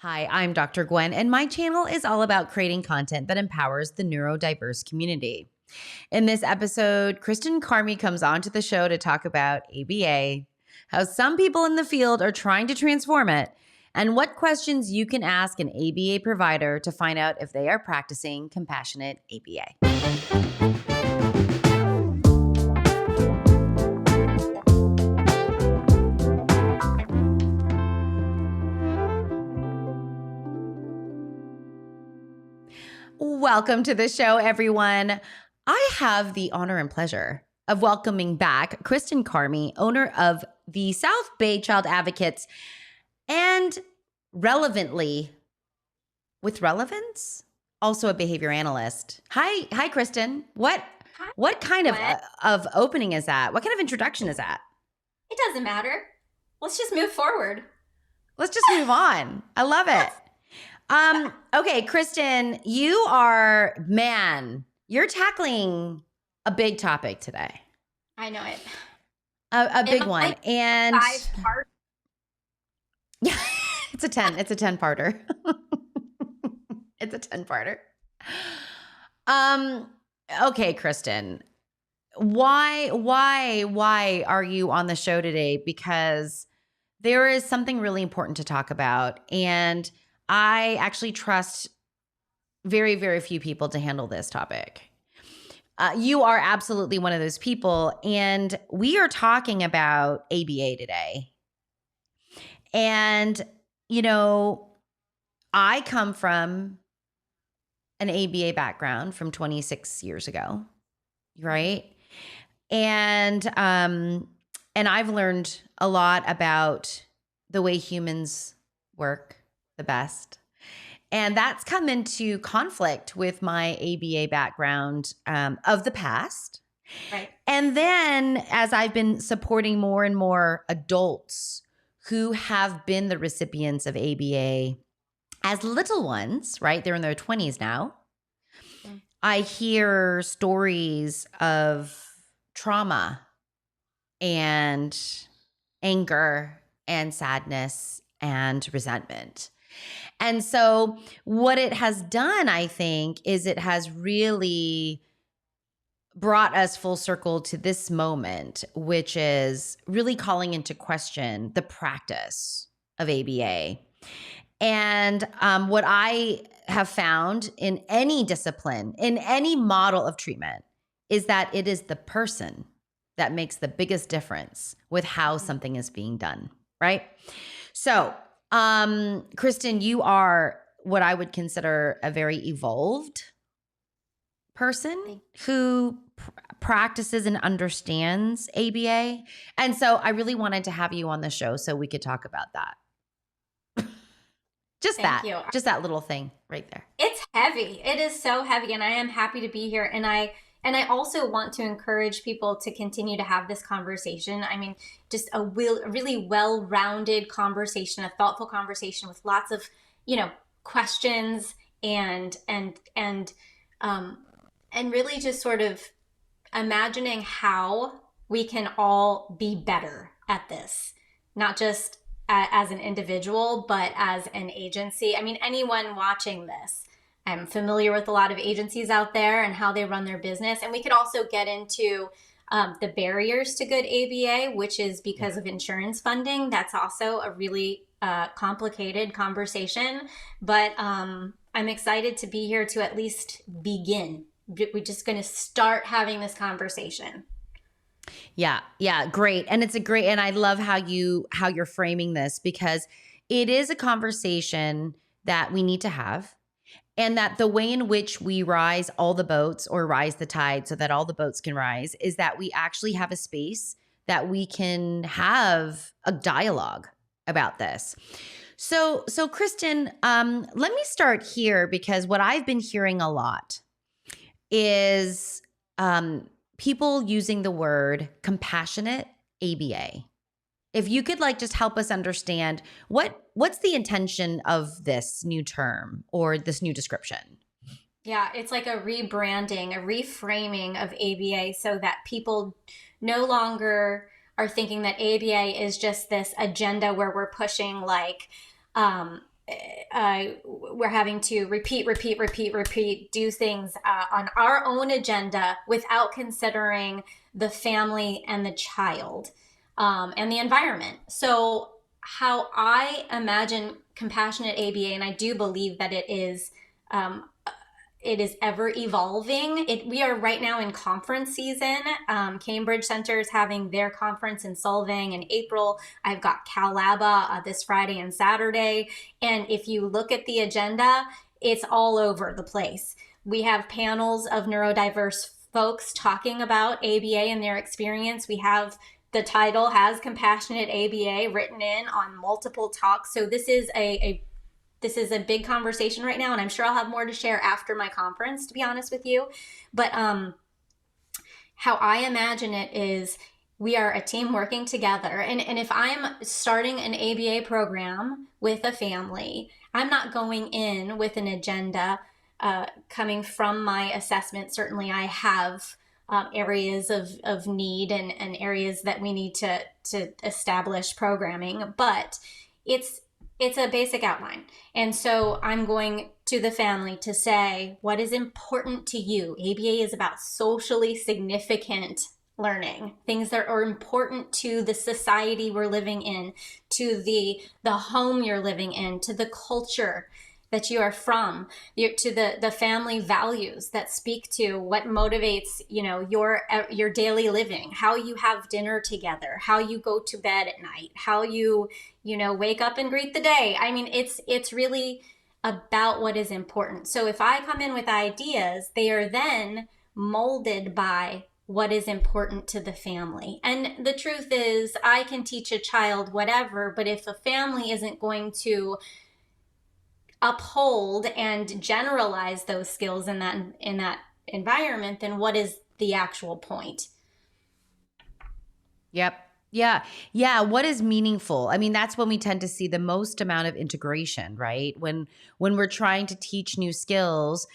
Hi, I'm Dr. Gwen, and my channel is all about creating content that empowers the neurodiverse community. In this episode, Kristen Carmi comes onto the show to talk about ABA, how some people in the field are trying to transform it, and what questions you can ask an ABA provider to find out if they are practicing compassionate ABA. Welcome to the show, everyone. I have the honor and pleasure of welcoming back Kristen Carmi, owner of the South Bay Child Advocates, and relevantly, with relevance, also a behavior analyst. Hi, Kristen. What kind of opening is that? What kind of introduction is that? It doesn't matter. Let's just move forward. Let's just move on. I love it. Okay, Kristen, you're tackling a big topic today. I know it. A big one. And 5 parts. Yeah, it's a 10-parter. It's a 10-parter. Okay, Kristen, why are you on the show today? Because there is something really important to talk about, and I actually trust very, very few people to handle this topic. You are absolutely one of those people, and we are talking about ABA today. And, I come from an ABA background from 26 years ago, right? And I've learned a lot about the way humans work the best. And that's come into conflict with my ABA background of the past. Right. And then as I've been supporting more and more adults who have been the recipients of ABA as little ones, right? They're in their 20s now. Mm-hmm. I hear stories of trauma and anger and sadness and resentment. And so what it has done, I think, is it has really brought us full circle to this moment, which is really calling into question the practice of ABA. And what I have found in any discipline, in any model of treatment, is that it is the person that makes the biggest difference with how something is being done, right? So, Kristen, you are what I would consider a very evolved person who practices and understands ABA. And so I really wanted to have you on the show so we could talk about that. Just that little thing right there. It's heavy. It is so heavy. And I am happy to be here. And I also want to encourage people to continue to have this conversation. I mean, just a really well-rounded conversation, a thoughtful conversation with lots of, questions and really just sort of imagining how we can all be better at this, not just as an individual, but as an agency. I mean, anyone watching this, I'm familiar with a lot of agencies out there and how they run their business. And we could also get into the barriers to good ABA, which is because of insurance funding. That's also a really complicated conversation. But I'm excited to be here to at least begin. We're just going to start having this conversation. Yeah, great. And and I love how you're framing this, because it is a conversation that we need to have. And that the way in which we rise all the boats, or rise the tide so that all the boats can rise, is that we actually have a space that we can have a dialogue about this. So Kristen, let me start here, because what I've been hearing a lot is people using the word compassionate ABA. If you could just help us understand what's the intention of this new term or this new description? Yeah, it's like a rebranding, a reframing of ABA so that people no longer are thinking that ABA is just this agenda where we're pushing we're having to repeat, do things on our own agenda without considering the family and the child and the environment. So, how I imagine compassionate ABA, and I do believe that um, it is ever evolving. We are right now in conference season. Cambridge Center is having their conference in Solvang in April. I've got CalABA this Friday and Saturday. And if you look at the agenda, it's all over the place. We have panels of neurodiverse folks talking about ABA and their experience. We have the title has compassionate ABA written in on multiple talks. So this is a big conversation right now, and I'm sure I'll have more to share after my conference, to be honest with you. But how I imagine it is we are a team working together. And if I'm starting an ABA program with a family, I'm not going in with an agenda coming from my assessment. Certainly I have areas of need and areas that we need to establish programming, but it's a basic outline. And so I'm going to the family to say, what is important to you? ABA is about socially significant learning, things that are important to the society we're living in, to the home you're living in, to the culture that you are from, to the family values that speak to what motivates, your daily living, how you have dinner together, how you go to bed at night, how you wake up and greet the day. I mean, it's really about what is important. So if I come in with ideas, they are then molded by what is important to the family. And the truth is, I can teach a child whatever, but if a family isn't going to uphold and generalize those skills in that environment, then what is the actual point? Yep. Yeah. Yeah. What is meaningful? I mean, that's when we tend to see the most amount of integration, right? When we're trying to teach new skills,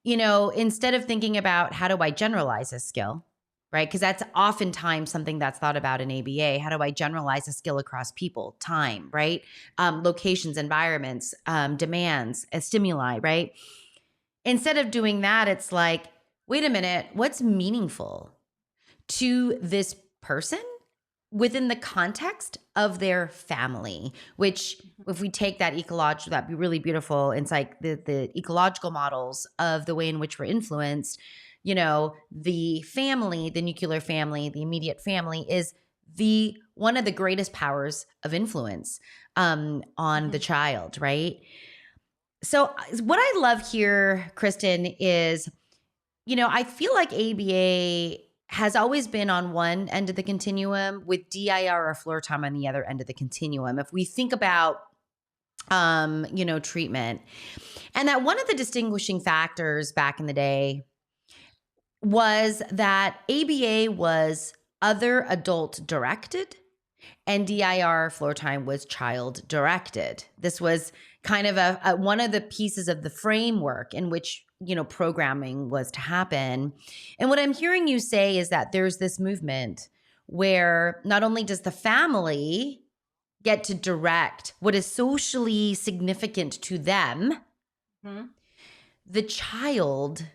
instead of thinking about how do I generalize a skill, right? Because that's oftentimes something that's thought about in ABA. How do I generalize a skill across people, time, right? Locations, environments, demands, stimuli, right? Instead of doing that, it's like, wait a minute, what's meaningful to this person within the context of their family, which if we take that ecological, that'd be really beautiful. It's like the ecological models of the way in which we're influenced, the family, the nuclear family, the immediate family is one of the greatest powers of influence on the child, right? So what I love here, Kristen, is, I feel like ABA has always been on one end of the continuum with DIR or floor time on the other end of the continuum. If we think about, treatment, and that one of the distinguishing factors back in the day was that ABA was other adult directed and DIR floor time was child directed. This was kind of one of the pieces of the framework in which programming was to happen. And what I'm hearing you say is that there's this movement where not only does the family get to direct what is socially significant to them, the child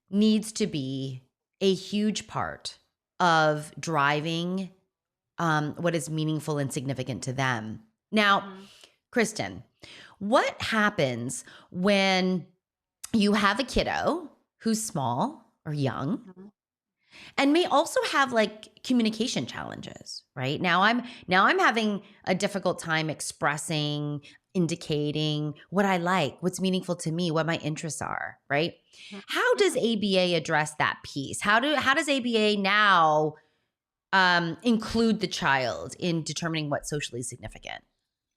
needs to be a huge part of driving what is meaningful and significant to them. Now, Kristen, what happens when you have a kiddo who's small or young and may also have like communication challenges, right? Now I'm having a difficult time expressing, indicating what I like, what's meaningful to me, what my interests are, right? How does ABA address that piece? How does ABA now include the child in determining what's socially significant?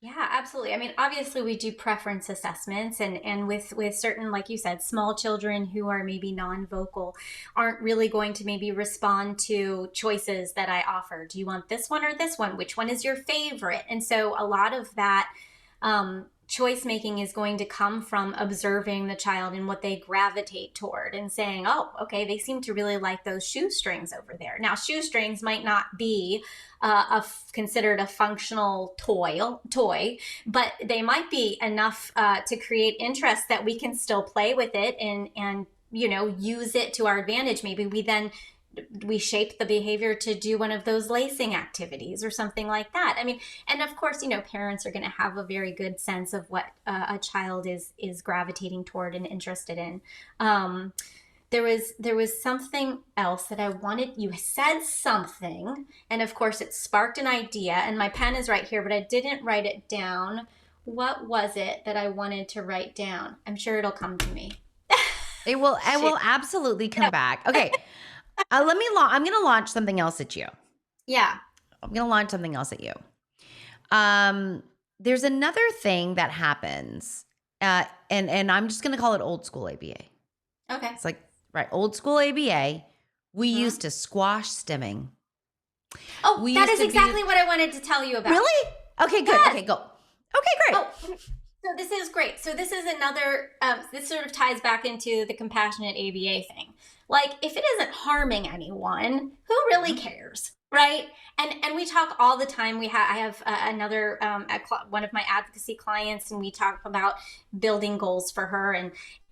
Yeah, absolutely. I mean, obviously we do preference assessments and with certain, like you said, small children who are maybe non-vocal aren't really going to maybe respond to choices that I offer. Do you want this one or this one? Which one is your favorite? And so a lot of that choice making is going to come from observing the child and what they gravitate toward and saying, oh, okay, they seem to really like those shoestrings over there. Now, shoestrings might not be considered a functional toy, but they might be enough to create interest that we can still play with it and use it to our advantage. Maybe we shape the behavior to do one of those lacing activities or something like that. I mean, and of course, parents are going to have a very good sense of what a child is gravitating toward and interested in. There was something else that I wanted. You said something, and of course, it sparked an idea. And my pen is right here, but I didn't write it down. What was it that I wanted to write down? I'm sure it'll come to me. It will absolutely come back. Okay. I'm going to launch something else at you. Yeah. I'm going to launch something else at you. There's another thing that happens, and I'm just going to call it old school ABA. Okay. It's like, right, old school ABA. We used to squash stimming. Oh, that is exactly what I wanted to tell you about. Really? Okay, good. Yes. Okay, go. Okay, great. Oh, so this is great. So this is another, this sort of ties back into the compassionate ABA thing. Like, if it isn't harming anyone, who really cares, right? And we talk all the time. I have another one of my advocacy clients, and we talk about building goals for her,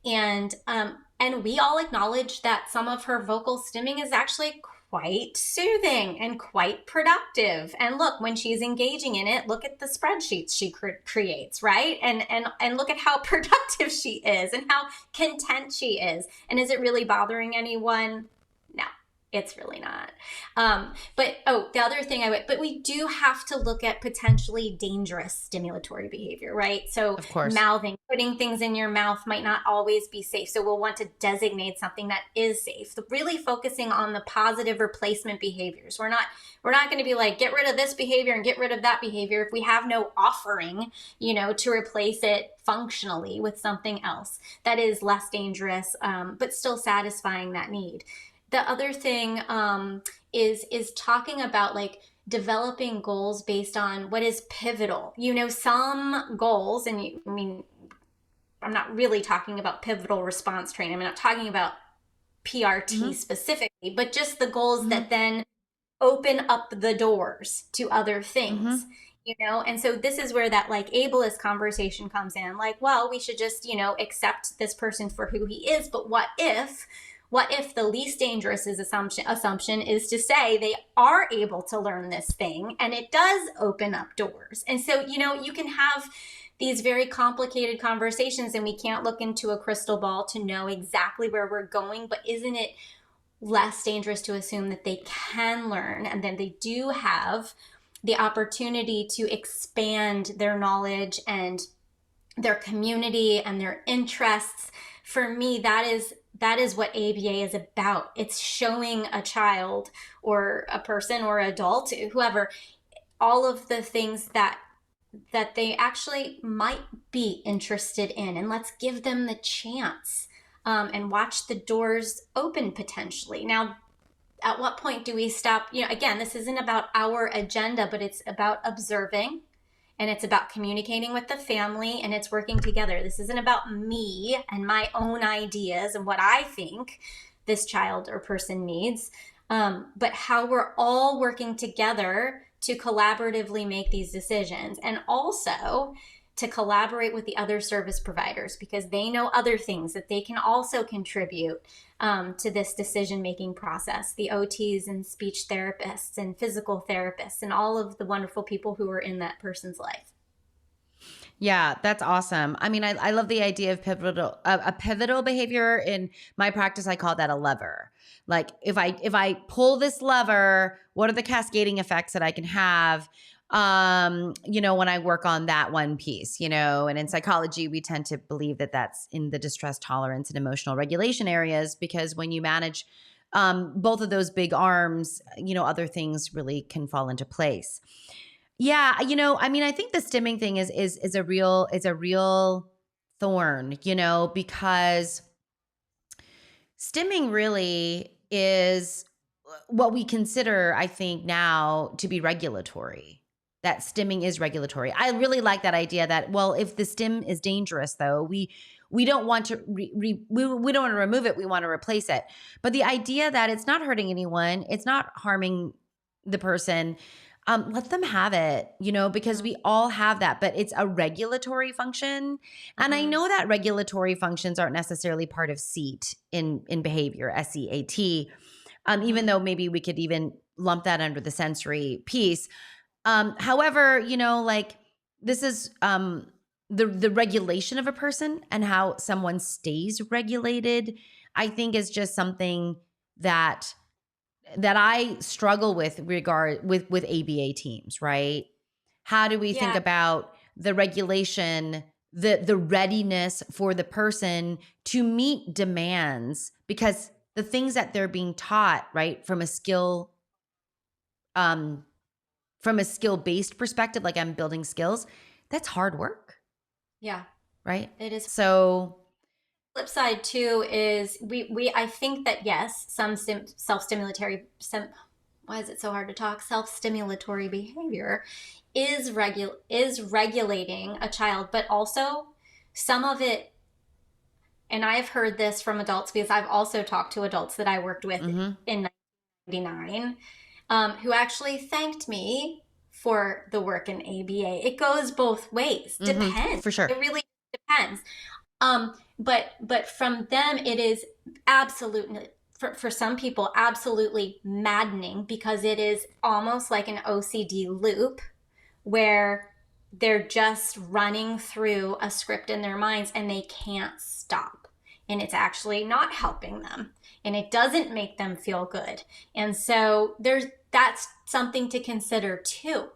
and we all acknowledge that some of her vocal stimming is actually quite soothing and quite productive. And look, when she's engaging in it, look at the spreadsheets she creates, right? And look at how productive she is and how content she is. And is it really bothering anyone? No, it's really not. But the other thing but we do have to look at potentially dangerous stimulatory behavior, right? So of course, mouthing, putting things in your mouth might not always be safe. So we'll want to designate something that is safe. So really focusing on the positive replacement behaviors. We're not going to be like, get rid of this behavior and get rid of that behavior if we have no offering, to replace it functionally with something else that is less dangerous, but still satisfying that need. The other thing is talking about like developing goals based on what is pivotal. Some goals, and I'm not really talking about pivotal response training. I'm not talking about PRT specifically, but just the goals that then open up the doors to other things. And so this is where that like ableist conversation comes in. Like, well, we should just, accept this person for who he is. But what if the least dangerous assumption is to say they are able to learn this thing and it does open up doors? And so, you can have these very complicated conversations and we can't look into a crystal ball to know exactly where we're going, but isn't it less dangerous to assume that they can learn and then they do have the opportunity to expand their knowledge and their community and their interests? For me, that is what ABA is about. It's showing a child or a person or adult, whoever, all of the things that they actually might be interested in. And let's give them the chance and watch the doors open potentially. Now, at what point do we stop? Again, this isn't about our agenda, but it's about observing. And it's about communicating with the family and it's working together. This isn't about me and my own ideas and what I think this child or person needs, but how we're all working together to collaboratively make these decisions. And also to collaborate with the other service providers because they know other things that they can also contribute to this decision-making process. The OTs and speech therapists and physical therapists and all of the wonderful people who are in that person's life. Yeah, that's awesome. I mean, I love the idea of a pivotal behavior. In my practice, I call that a lever. Like if I pull this lever, what are the cascading effects that I can have? When I work on that one piece, and in psychology, we tend to believe that that's in the distress tolerance and emotional regulation areas, because when you manage both of those big arms, other things really can fall into place. Yeah. I think the stimming thing is a real thorn, because stimming really is what we consider, I think now, to be regulatory. that stimming is regulatory. I really like that idea that, well, if the stim is dangerous though, we don't want to we don't want to remove it, we want to replace it. But the idea that it's not hurting anyone, it's not harming the person, let them have it, because we all have that, but it's a regulatory function. And I know that regulatory functions aren't necessarily part of SEAT in behavior, SEAT, even though maybe we could even lump that under the sensory piece. However, this is the regulation of a person and how someone stays regulated, I think is just something that I struggle with with ABA teams, right? How do we think about the regulation, the readiness for the person to meet demands, because the things that they're being taught, right, from a skill-based perspective, like I'm building skills, that's hard work. Yeah. Right? It is. So flip side too is I think that yes, some self-stimulatory, why is it so hard to talk? Self-stimulatory behavior is regulating a child, but also some of it, and I've heard this from adults because I've also talked to adults that I worked with in 1999 who actually thanked me for the work in ABA. It goes both ways. Depends. For sure. It really depends. But from them, it is absolutely, for some people, absolutely maddening, because it is almost like an OCD loop where they're just running through a script in their minds and they can't stop. And it's actually not helping them. And it doesn't make them feel good. And so that's something to consider too.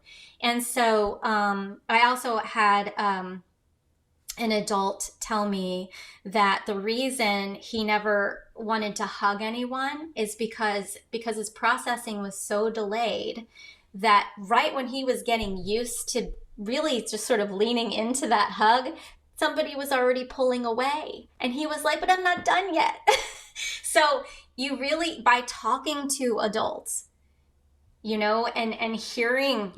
And so I also had an adult tell me that the reason he never wanted to hug anyone is because his processing was so delayed that right when he was getting used to really just sort of leaning into that hug, somebody was already pulling away. And he was like, but I'm not done yet. So you really, by talking to adults, and hearing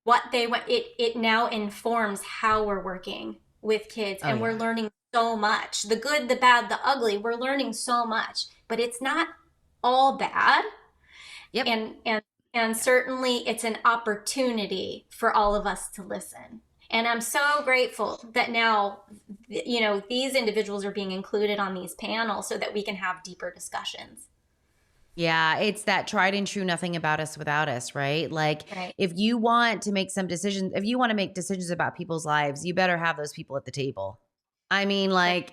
what they want, it now informs how we're working with kids. And we're learning so much. The good, the bad, the ugly, we're learning so much. But it's not all bad. Yep. And certainly it's an opportunity for all of us to listen. And I'm so grateful that now, these individuals are being included on these panels so that we can have deeper discussions. Yeah, it's that tried and true, nothing about us without us, right? If you want to make some decisions, if you want to make decisions about people's lives, you better have those people at the table. I mean, and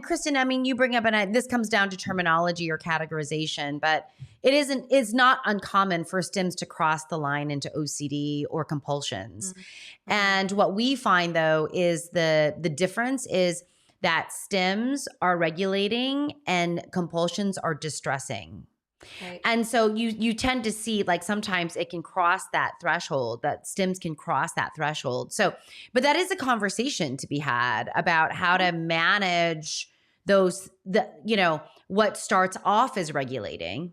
Kristen, I mean, you bring up, and this comes down to terminology or categorization, but it's not uncommon for stims to cross the line into OCD or compulsions. Mm-hmm. And what we find though is the difference is that stims are regulating and compulsions are distressing. Right. And so you tend to see sometimes it can cross that threshold, that stims can cross that threshold. So, but that is a conversation to be had about how to manage what starts off as regulating.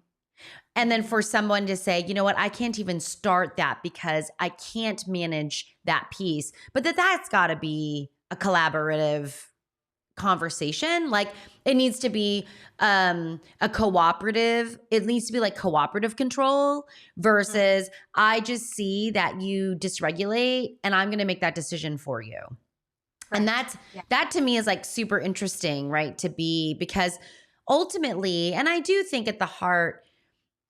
And then for someone to say, you know what, I can't even start that because I can't manage that piece, but that's got to be a collaborative conversation. It needs to be a cooperative. It needs to be cooperative control versus I just see that you dysregulate and I'm going to make that decision for you. Right. And that to me is super interesting, right? To be, because ultimately, and I do think at the heart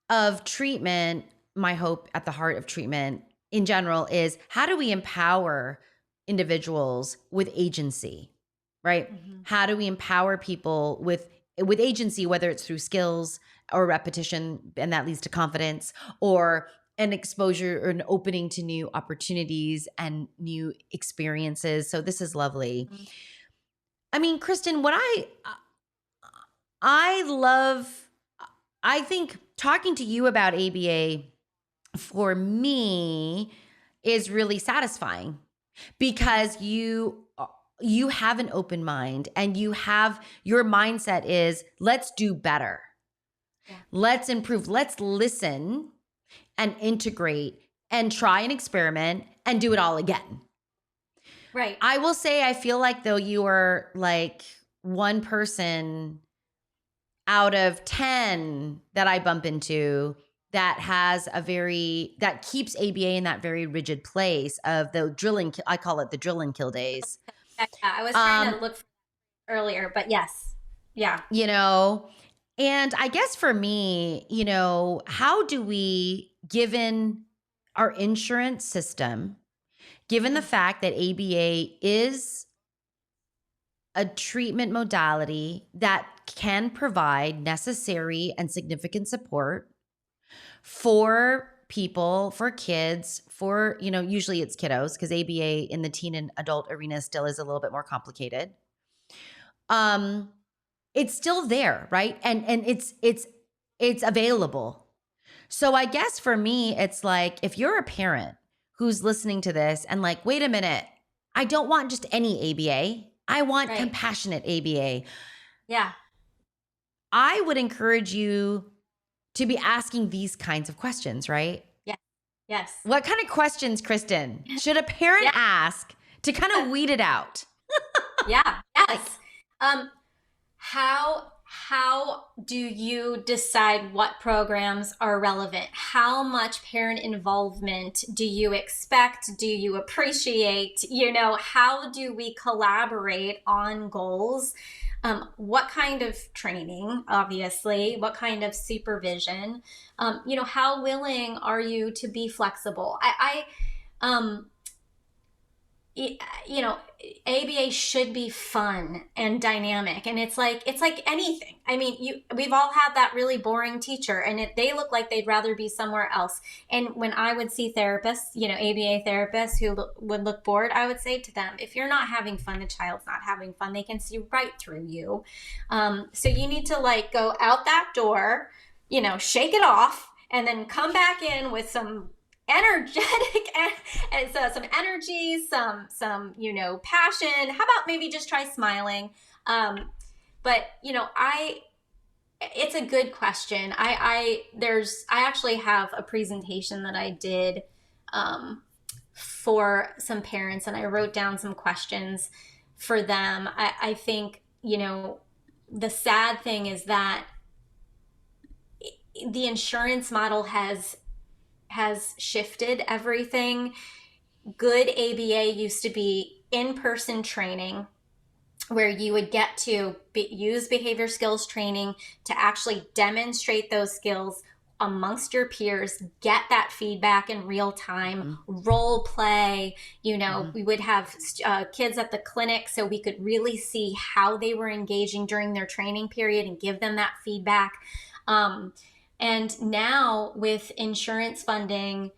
of treatment, my hope at the heart of treatment in general is how do we empower individuals with agency? Right? Mm-hmm. How do we empower people with agency, whether it's through skills or repetition, and that leads to confidence, or an exposure or an opening to new opportunities and new experiences. So this is lovely. Mm-hmm. I mean, Kristen, what I think talking to you about ABA for me is really satisfying because you have an open mind and your mindset is let's do better. Yeah. Let's improve. Let's listen and integrate and try and experiment and do it all again. Right. I will say, I feel like though you are like one person out of 10 that I bump into that has that keeps ABA in that very rigid place of the drilling. I call it the drill and kill days. Yeah, I was trying to look for earlier, but yes. Yeah. And I guess for me, how do we, given our insurance system, given the fact that ABA is a treatment modality that can provide necessary and significant support for people, for kids, for, usually it's kiddos, because ABA in the teen and adult arena still is a little bit more complicated. It's still there, right? And it's available. So I guess for me, it's like, if you're a parent who's listening to this and like, wait a minute, I don't want just any ABA. I want compassionate ABA. Yeah. I would encourage you to be asking these kinds of questions, right? Yeah. Yes. What kind of questions, Kristen, should a parent ask to kind of weed it out? Yeah. Yes. How do you decide what programs are relevant? How much parent involvement do you expect? Do you appreciate? How do we collaborate on goals? What kind of training, obviously? What kind of supervision? How willing are you to be flexible? ABA should be fun and dynamic, and it's like anything. I mean, we've all had that really boring teacher, and they look like they'd rather be somewhere else. And when I would see therapists, ABA therapists who would look bored, I would say to them, if you're not having fun, the child's not having fun. They can see right through you. So you need to go out that door, shake it off, and then come back in with some energetic and some energy, some passion. How about maybe just try smiling? But it's a good question. I actually have a presentation that I did for some parents, and I wrote down some questions for them. I think the sad thing is that the insurance model has shifted everything. Good ABA used to be in-person training where you would get to use behavior skills training to actually demonstrate those skills amongst your peers, get that feedback in real time, role play. We would have kids at the clinic so we could really see how they were engaging during their training period and give them that feedback. And now with insurance funding,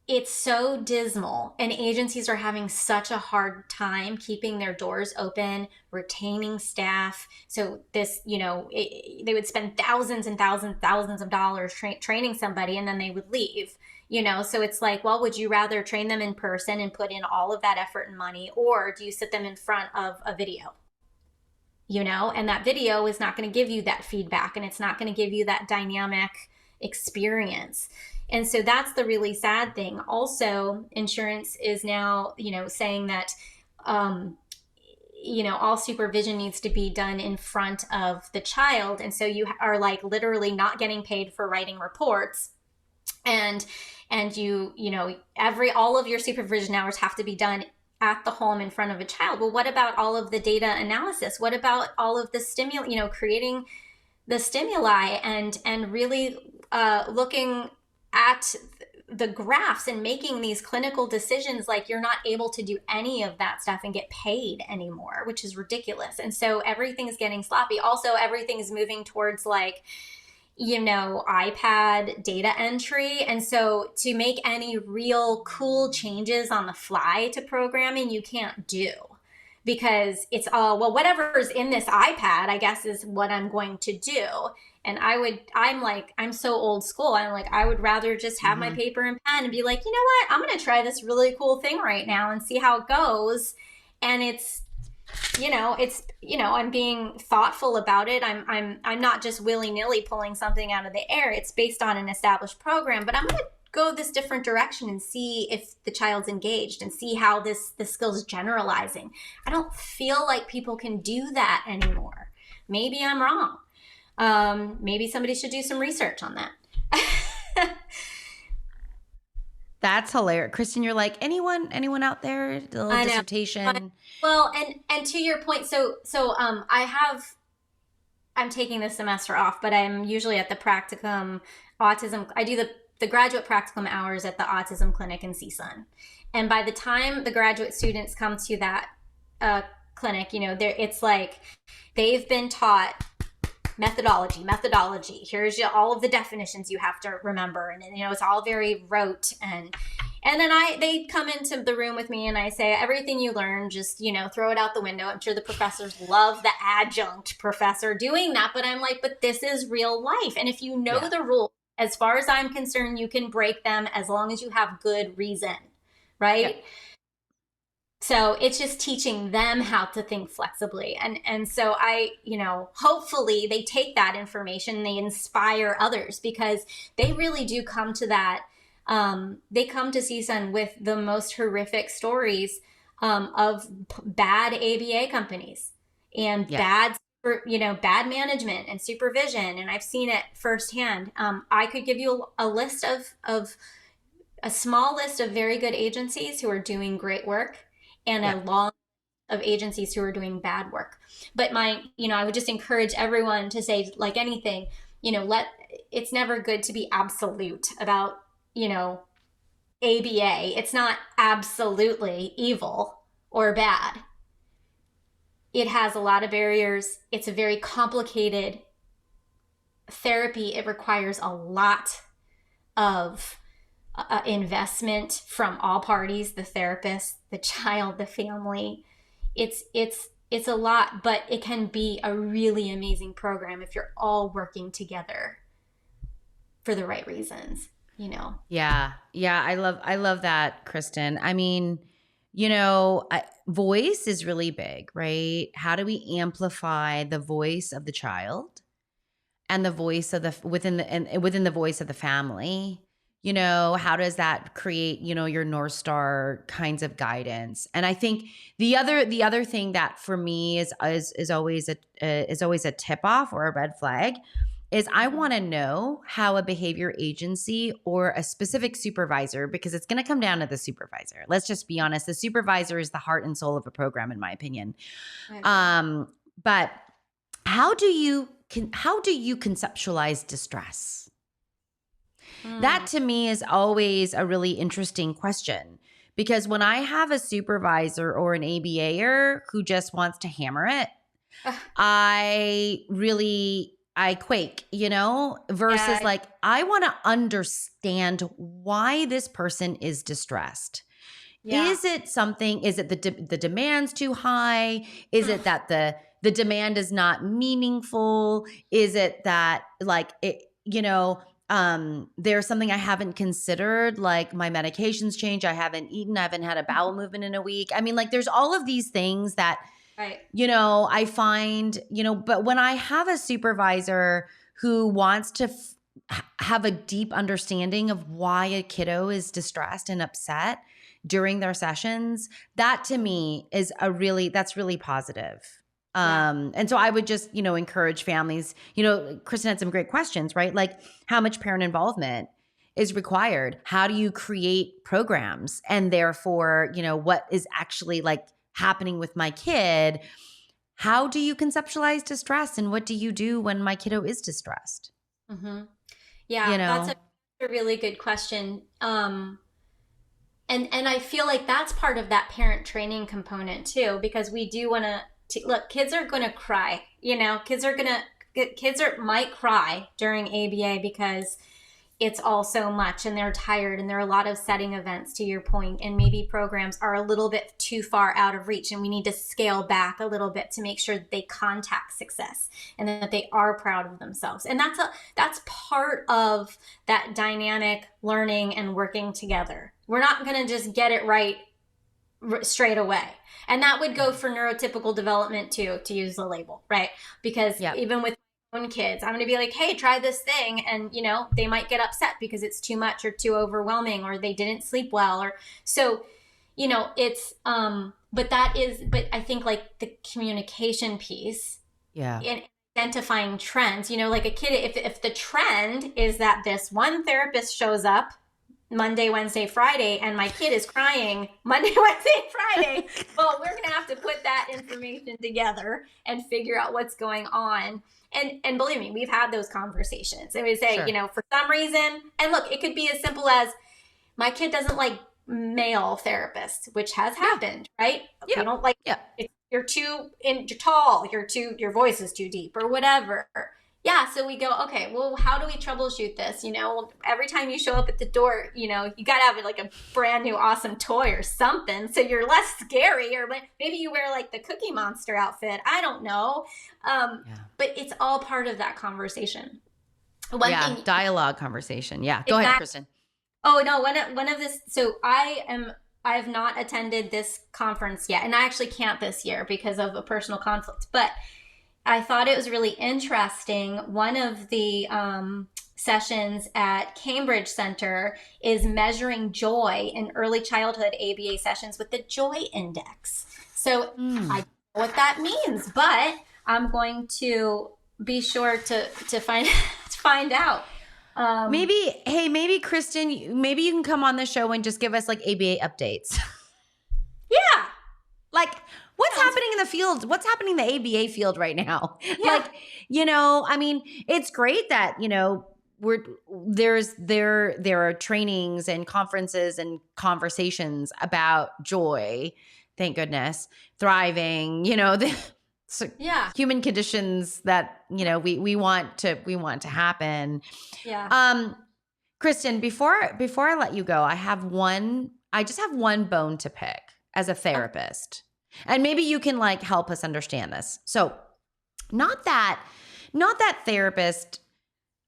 it's so dismal, and agencies are having such a hard time keeping their doors open, retaining staff. So this, they would spend thousands and thousands of dollars training somebody, and then they would leave. So it's like, well, would you rather train them in person and put in all of that effort and money, or do you sit them in front of a video? And that video is not going to give you that feedback, and it's not going to give you that dynamic experience. And so that's the really sad thing. Also, insurance is now, saying that, all supervision needs to be done in front of the child. And so you are literally not getting paid for writing reports. And all of your supervision hours have to be done at the home in front of a child. Well, what about all of the data analysis? What about all of the stimuli, creating the stimuli and really looking at the graphs and making these clinical decisions? You're not able to do any of that stuff and get paid anymore, which is ridiculous. And so everything's getting sloppy. Also, everything's moving towards iPad data entry. And so to make any real cool changes on the fly to programming, you can't do, because it's all, well, whatever's in this iPad, I guess, is what I'm going to do. And I'm so old school. I would rather just have my paper and pen and be like, you know what, I'm going to try this really cool thing right now and see how it goes. And it's it's, I'm being thoughtful about it. I'm not just willy-nilly pulling something out of the air. It's based on an established program, but I'm going to go this different direction and see if the child's engaged and see how this skill's generalizing. I don't feel like people can do that anymore. Maybe I'm wrong. Maybe somebody should do some research on that. That's hilarious. Kristen, you're like, anyone out there? A little I know. dissertation. Well, and to your point, so I'm taking this semester off, but I'm usually at the practicum autism. I do the graduate practicum hours at the autism clinic in CSUN. And by the time the graduate students come to that clinic, it's like they've been taught methodology. Here's all of the definitions you have to remember. And, it's all very rote. And then they come into the room with me and I say, everything you learn, just, throw it out the window. I'm sure the professors love the adjunct professor doing that. But I'm like, but this is real life. And if you know the rules, as far as I'm concerned, you can break them as long as you have good reason, right? Yeah. So it's just teaching them how to think flexibly. And so hopefully they take that information and they inspire others, because they really do come to that. They come to CSUN with the most horrific stories of bad ABA companies and bad management and supervision. And I've seen it firsthand. I could give you a list of a small list of very good agencies who are doing great work, and a long of agencies who are doing bad work. But I would just encourage everyone to say, like anything, it's never good to be absolute about, ABA. It's not absolutely evil or bad. It has a lot of barriers. It's a very complicated therapy. It requires a lot of investment from all parties, the therapist, the child, the family. It's a lot, but it can be a really amazing program if you're all working together for the right reasons, Yeah. I love that, Kristen. I mean, voice is really big, right? How do we amplify the voice of the child and the voice of within the voice of the family? How does that create, your North Star kinds of guidance? And I think the other thing that for me is always a tip off or a red flag is I want to know how a behavior agency or a specific supervisor, because it's going to come down to the supervisor. Let's just be honest. The supervisor is the heart and soul of a program, in my opinion. But how do you conceptualize distress? That to me is always a really interesting question, because when I have a supervisor or an ABAer who just wants to hammer it, I quake, versus like, I want to understand why this person is distressed. Yeah. Is it the demand's too high? Is it that the demand is not meaningful? Is it that there's something I haven't considered, like my medications change, I haven't eaten, I haven't had a bowel movement in a week. I mean, like there's all of these things that, I find, but when I have a supervisor who wants to have a deep understanding of why a kiddo is distressed and upset during their sessions, that to me is that's really positive. And so I would just, encourage families, Kristen had some great questions, right? Like how much parent involvement is required? How do you create programs? And therefore, what is actually like happening with my kid? How do you conceptualize distress? And what do you do when my kiddo is distressed? Mm-hmm. Yeah, that's a really good question. And I feel like that's part of that parent training component too, because we do want to look, kids are going to cry, kids might cry during ABA because it's all so much and they're tired and there are a lot of setting events, to your point, and maybe programs are a little bit too far out of reach and we need to scale back a little bit to make sure that they contact success and that they are proud of themselves. And that's part of that dynamic learning and working together. We're not going to just get it right straight away. And that would go for neurotypical development too, to use the label, right? Because even with my own kids, I'm going to be like, hey, try this thing. And, they might get upset because it's too much or too overwhelming, or they didn't sleep well. Or so, it's, but I think like the communication piece and identifying trends, like a kid, if the trend is that this one therapist shows up Monday, Wednesday, Friday, and my kid is crying Monday, Wednesday, Friday, well, we're going to have to put that information together and figure out what's going on. And believe me, we've had those conversations. And we say, for some reason, and look, it could be as simple as my kid doesn't like male therapists, which has happened, right? You don't like, you're too tall, your voice is too deep or whatever. Yeah. So we go, okay, well, how do we troubleshoot this? Every time you show up at the door, you got to have like a brand new awesome toy or something, so you're less scary, or maybe you wear like the Cookie Monster outfit. I don't know. But it's all part of that conversation. Dialogue conversation. Yeah. Go ahead, Kristen. Oh, no, one of this. So I have not attended this conference yet, and I actually can't this year because of a personal conflict, but I thought it was really interesting. One of the sessions at Cambridge Center is measuring joy in early childhood ABA sessions with the Joy Index. So I don't know what that means, but I'm going to be sure to find out. Maybe Kristen, maybe you can come on the show and just give us like ABA updates. Yeah. Like, what's happening in the field? What's happening in the ABA field right now? Yeah. Like, I mean, it's great that, there are trainings and conferences and conversations about joy. Thank goodness. Thriving, human conditions that, we want to happen. Yeah. Kristen, before I let you go, I just have one bone to pick as a therapist. And maybe you can like help us understand this. So not that therapist,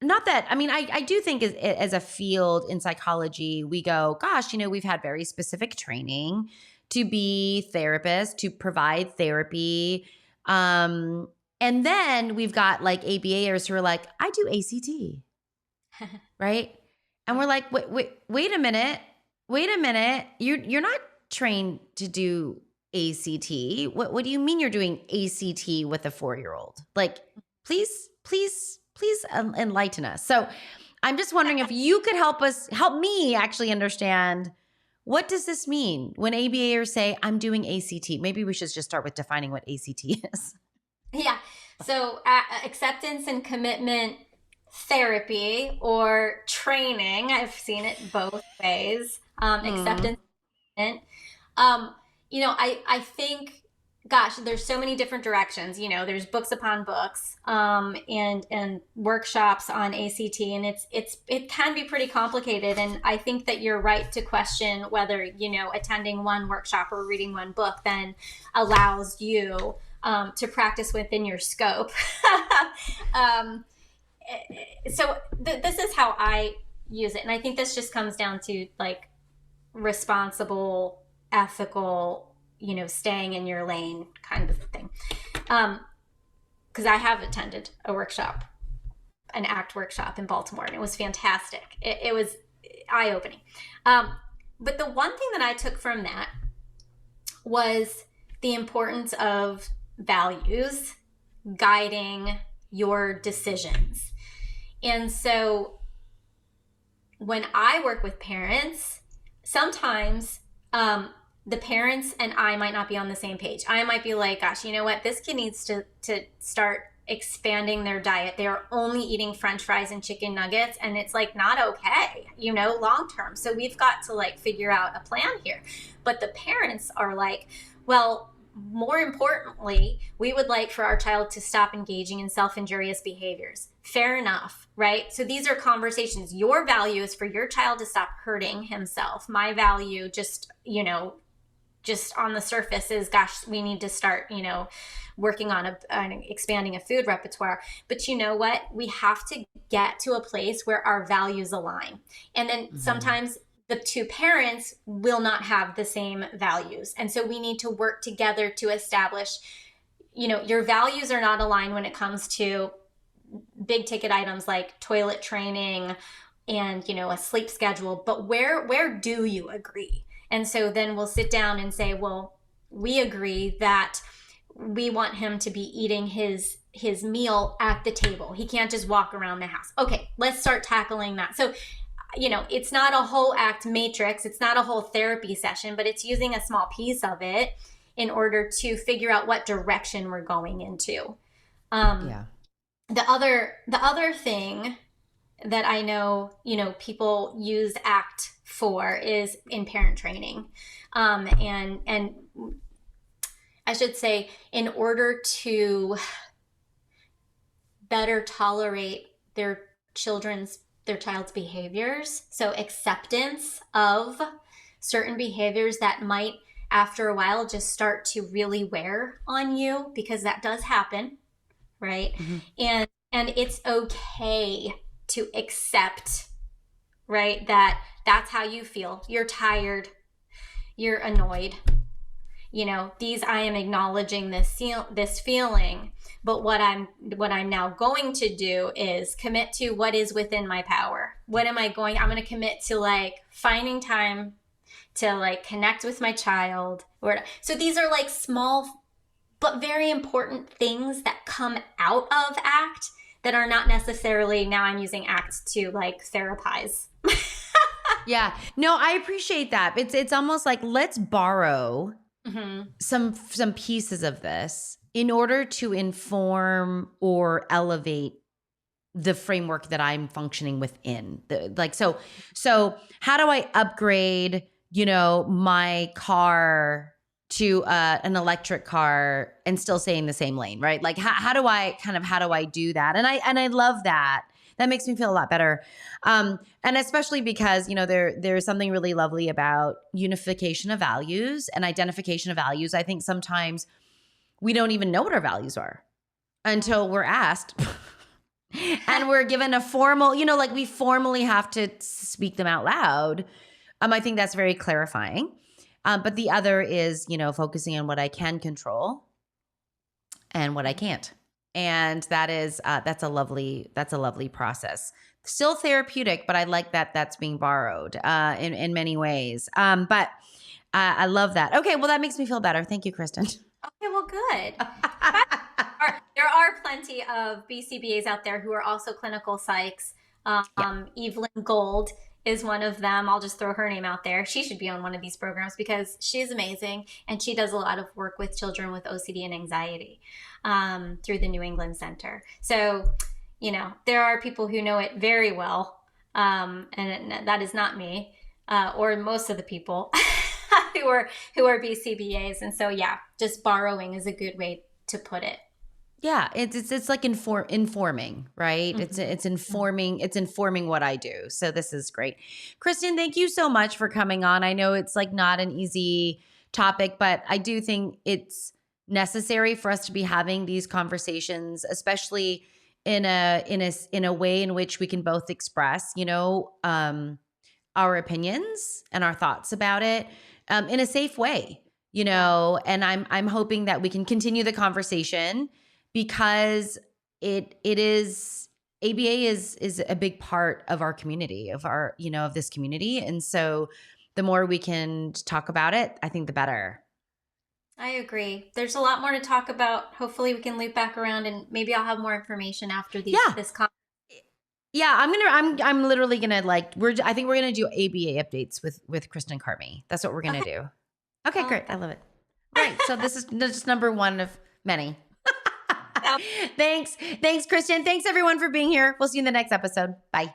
I do think as a field in psychology, we go, gosh, we've had very specific training to be therapists, to provide therapy. And then we've got like ABAers who are like, I do ACT, right? And we're like, wait a minute. You're not trained to do ACT. What do you mean you're doing ACT with a 4-year-old? Like, please enlighten us. So I'm just wondering if you could help me actually understand, what does this mean when ABAers say I'm doing ACT? Maybe we should just start with defining what ACT is. Yeah. So acceptance and commitment therapy or training, I've seen it both ways. Acceptance and I think, gosh, there's so many different directions. There's books upon books, and workshops on ACT, and it can be pretty complicated. And I think that you're right to question whether attending one workshop or reading one book then allows you to practice within your scope. So this is how I use it, and I think this just comes down to like responsible, ethical, staying in your lane kind of thing. Because I have attended a workshop, an ACT workshop in Baltimore, and it was fantastic. It was eye-opening. But the one thing that I took from that was the importance of values guiding your decisions. And so when I work with parents, sometimes the parents and I might not be on the same page. I might be like, gosh, you know what? This kid needs to start expanding their diet. They are only eating French fries and chicken nuggets, and it's like not okay, long term. So we've got to like figure out a plan here. But the parents are like, well, more importantly, we would like for our child to stop engaging in self-injurious behaviors. Fair enough, right? So these are conversations. Your value is for your child to stop hurting himself. My value just on the surface is, gosh, we need to start, working on expanding a food repertoire. But you know what? We have to get to a place where our values align. And then sometimes the two parents will not have the same values. And so we need to work together to establish, your values are not aligned when it comes to big ticket items like toilet training and, a sleep schedule, but where do you agree? And so then we'll sit down and say, well, we agree that we want him to be eating his meal at the table. He can't just walk around the house. Okay, let's start tackling that. So, it's not a whole act matrix. It's not a whole therapy session, but it's using a small piece of it in order to figure out what direction we're going into. Yeah. The other thing that I know, people use ACT for is in parent training. And I should say, in order to better tolerate their child's behaviors. So acceptance of certain behaviors that might, after a while, just start to really wear on you, because that does happen, right? Mm-hmm. And it's okay to accept, right, that's how you feel. You're tired. You're annoyed. I am acknowledging this feeling, but what I'm now going to do is commit to what is within my power. I'm going to commit to finding time to connect with my child. So these are small but very important things that come out of ACT that are not necessarily, now I'm using ACT to therapize. Yeah. No, I appreciate that. It's almost like, let's borrow some pieces of this in order to inform or elevate the framework that I'm functioning within. So how do I upgrade, my car to an electric car and still stay in the same lane, right? How do I do that? And I love that. That makes me feel a lot better. And especially because, there's something really lovely about unification of values and identification of values. I think sometimes we don't even know what our values are until we're asked and we're given a formal, we formally have to speak them out loud. I think that's very clarifying. But the other is, focusing on what I can control and what I can't. And that's a lovely process. Still therapeutic, but I like that that's being borrowed in many ways. But I love that. Okay, well, that makes me feel better. Thank you, Kristen. Okay, well, good. There are plenty of BCBAs out there who are also clinical psychs. Evelyn Gold is one of them. I'll just throw her name out there. She should be on one of these programs because she's amazing, and she does a lot of work with children with OCD and anxiety through the New England Center. So, there are people who know it very well, and that is not me or most of the people who are BCBAs. And so, yeah, just borrowing is a good way to put it. Yeah, it's like informing, right? Mm-hmm. It's informing what I do. So this is great. Kristen, thank you so much for coming on. I know it's not an easy topic, but I do think it's necessary for us to be having these conversations, especially in a way in which we can both express, our opinions and our thoughts about it in a safe way, and I'm hoping that we can continue the conversation, because it is, ABA is a big part of our community, of this community. And so the more we can talk about it, I think the better. I agree. There's a lot more to talk about. Hopefully we can loop back around, and maybe I'll have more information after this conference. Yeah, I'm literally gonna I think we're gonna do ABA updates with Kristen Carmi. That's what we're gonna do. Okay, great. I love it. Right. So this is just number one of many. Thanks, Kristen. Thanks everyone for being here. We'll see you in the next episode. Bye.